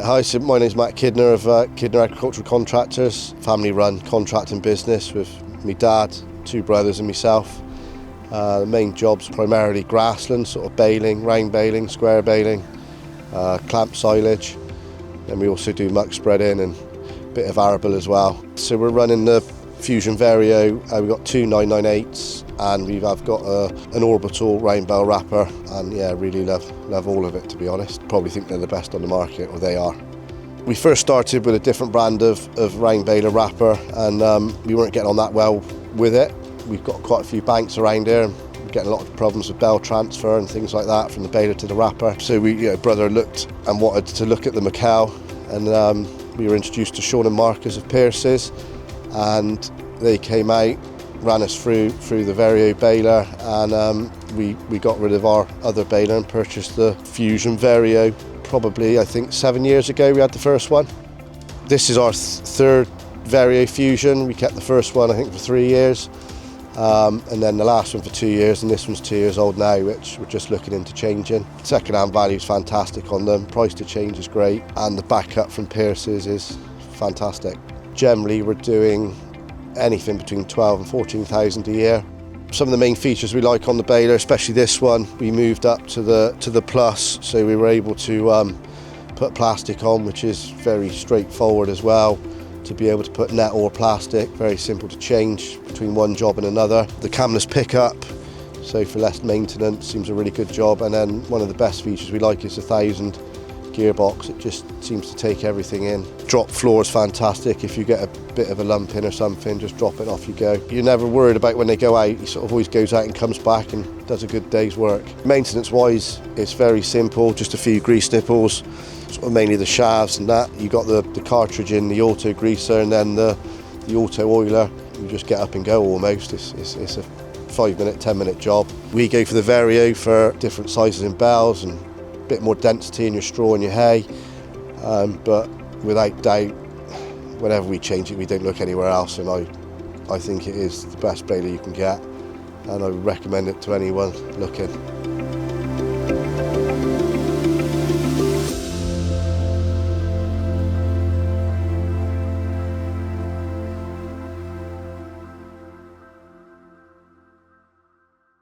Yeah, hi, so my name's Matt Kidner of Kidner Agricultural Contractors, family-run contracting business with me dad, two brothers and myself. The main jobs primarily grassland, sort of baling, round baling, square baling, clamp silage. Then we also do muck spreading and a bit of arable as well. So we're running the Fusion Vario. We've got two 998s and we've got an orbital round bale wrapper, and yeah, really love all of it, to be honest. Probably think they're the best on the market, or they are. We first started with a different brand of round baler wrapper, and we weren't getting on that well with it. We've got quite a few banks around here and we're getting a lot of problems with bale transfer and things like that from the baler to the wrapper. So brother looked and wanted to look at the McHale, and we were introduced to Sean and Marcus of Pierce's, and they came out, ran us through the Vario baler, and we got rid of our other baler and purchased the Fusion Vario. Probably, I think 7 years ago we had the first one. This is our third Vario Fusion. We kept the first one I think for 3 years, and then the last one for 2 years, and this one's 2 years old now, which we're just looking into changing. Second-hand value is fantastic on them, price to change is great, and the backup from Pierce's is fantastic. Generally we're doing anything between 12 and 14,000 a year. Some of the main features we like on the baler, especially this one, we moved up to the Plus, so we were able to put plastic on, which is very straightforward as well, to be able to put net or plastic, very simple to change between one job and another. The camless pickup, so for less maintenance, seems a really good job. And then one of the best features we like is the 1000 gearbox. It just seems to take everything in. Drop floor is fantastic. If you get a bit of a lump in or something, just drop it, off you go. You're never worried about when they go out. He sort of always goes out and comes back and does a good day's work. Maintenance wise, it's very simple, just a few grease nipples, sort of mainly the shafts and that. You got the cartridge in, the auto greaser, and then the auto oiler. You just get up and go almost. It's a 5-minute, 10-minute job. We go for the Vario for different sizes in bales and bit more density in your straw and your hay, but without doubt, whenever we change it, we don't look anywhere else, and I think it is the best baler you can get, and I would recommend it to anyone looking.